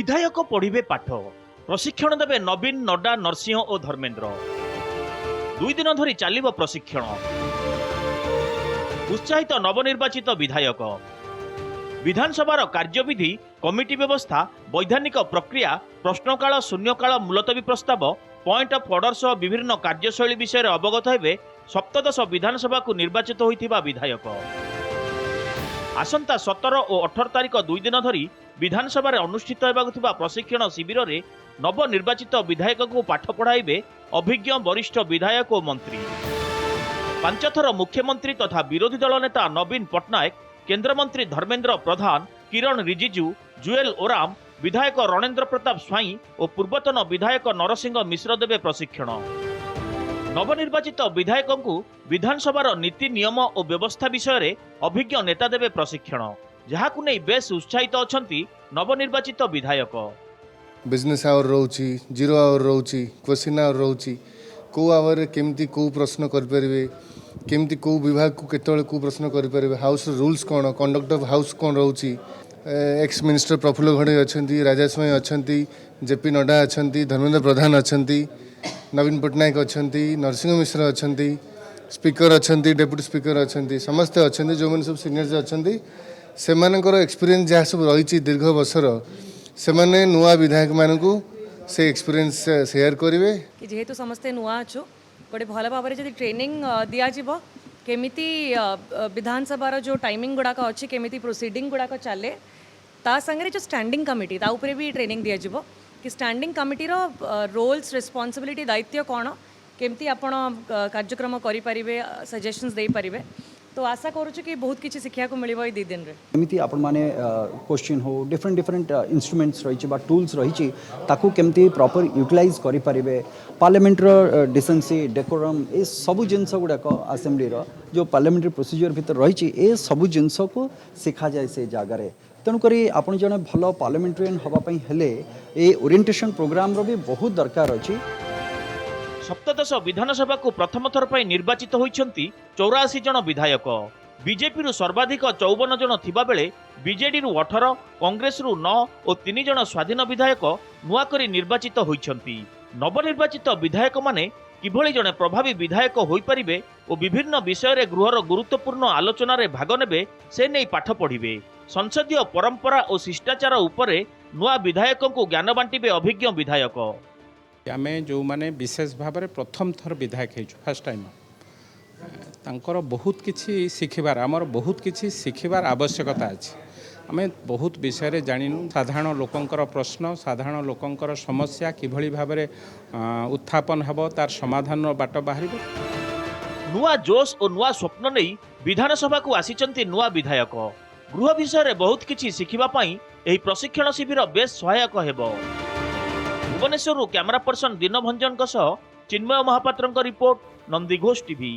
विधायक पढ़िबे पाठ प्रशिक्षण देवे नवीन नड्डा नरसिंह और धर्मेंद्र 2 दिन धरी चलिबो प्रशिक्षण उत्साहित नवनिर्वाचित विधायक विधानसभार कार्यविधि कमिटी व्यवस्था वैधानिक प्रक्रिया प्रश्नकाल शून्यकाल मुलतवी प्रस्ताव पॉइंट ऑफ ऑर्डर सह विभिन्न कार्यशैली विषय अवगत हेबे सप्तदश विधानसभा को निर्वाचित होइथिबा विधायक आसंता 17 और 18 तारिख 2 दिन धरी विधानसभा अनुष्ठित होगा प्रशिक्षण शिविर में नवनिर्वाचित विधायक को पाठ पढ़ाइबे अभिज्ञ वरिष्ठ विधायक और मंत्री 5 थर मुख्यमंत्री तथा विरोधी दल नेता नवीन पट्टनायक केंद्रमंत्री धर्मेंद्र प्रधान किरण रिजिजू जुएल ओराम विधायक रणेंद्र प्रताप स्वाई और पूर्वतन विधायक नरसिंह मिश्र देवे प्रशिक्षण नवनिर्वाचित विधायक को विधानसभार नीति नियम और व्यवस्था विषय में अभिज्ञ नेता देवे प्रशिक्षण जहाँ नहीं बेस उत्साहित अच्छा नवनिर्वाचित विधायक बिजनेस आवर रोची जीरो आवर रोची क्वेश्चन आवर रोची को आवर केमती को प्रश्न करें केमती को विभाग को केतले को प्रश्न करें हाउस रूल्स कौन कंडक्ट ऑफ हाउस कौन रोची एक्स मिनिस्टर प्रफुल्ल घड़े अच्छा राजा स्वाई अच्छा जेपी नड्डा अच्छा धर्मेंद्र प्रधान अच्छा नवीन पट्टनायक अच्छा नरसिंह मिश्र अच्छा स्पीकर अच्छा डेप्यूटी स्पीकर अच्छा समस्ते अच्छा जो मैंने सब सीनियर अच्छा से एक्सपीरियंस जहाँ सब रही दीर्घ वर्षर से नुआ विधायक मानक से एक्सपीरियंस शेयर करेंगे कि जेहेतु समस्ते नुआ अच्छु गोटे भल भाव में जब ट्रेनिंग दिज्व केमिति विधानसभार जो टाइमिंग गुड़ाक अच्छी केमिति प्रोसीडिंग गुड़ाक चले ता संगे जो स्टैंडिंग कमिटी ता उपरे भी ट्रेनिंग दिज्व कि स्टैंडिंग कमिटीर रोल्स रिस्पांसिबिलिटी दायित्व कौन केमती आपण कार्यक्रम करें सजेशंस दे पारे तो आशा करूँ कि बहुत किसी शिक्षा को मिल 2 दिन रे एमती आपण माने क्वेश्चन हो डिफरेंट डिफरेंट इंस्ट्रूमेंट्स रही बा टूल्स रही ताकू केमती प्रॉपर यूटिलाइज करि पारिबे पार्लियामेंटर डिसेंसी डेकोरम ए सबु जिनस गुड़ाक असेंबली जो पार्लियामेंट्री प्रोसीजर भीतर रही ए सबु जिनस को शिखा जाए से जगार तेणुक आपड़ जड़े भल पार्लियामेंटेरियन होगापी हेले ए ओरिएंटेशन प्रोग्राम रो भी बहुत दरकार अच्छी सप्तदश विधानसभा को प्रथम थर पर निर्वाचित होइछंती 84 जन विधायक बीजेपी रु सर्वाधिक 54 जन थिबा बेले बीजेडी रु 18 कांग्रेस रु 9 और 3 जन स्वाधीन विधायक नुआ करी निर्वाचित होइछंती नवनिर्वाचित विधायक माने किभली जने प्रभावी विधायक होई परिबे और विभिन्न विषय रे गृहर गुरुत्वपूर्ण आलोचना रे भाग नेबे से नहीं पाठ पढ़िबे संसदीय परंपरा और शिष्टाचार उपरे नुआ विधायक को ज्ञान बांटिबे अभिज्ञ विधायक आम जो मैंने विशेष भाव में प्रथम थर विधायक फर्स्ट टाइम तांकर बहुत किछि शिखिबार आमर बहुत किछि शिखिबार आवश्यकता अच्छे आम बहुत विषय जानिनु साधारण लोकंकर प्रश्न साधारण लोकंकर समस्या किभली भाव में उत्थापन हब तार समाधान बाट बाहर नुआ जोश और नुआ स्वप्न नहीं विधानसभा को आसीचंती नुआ विधायक गृह विषय में बहुत किछि शिखिबा पई एही प्रशिक्षण शिविर बेस सहायक हेबो भुवनेश्वर कैमरा पर्सन दीनभंजन चिन्मय महापात्र रिपोर्ट नंदीघोष टीवी।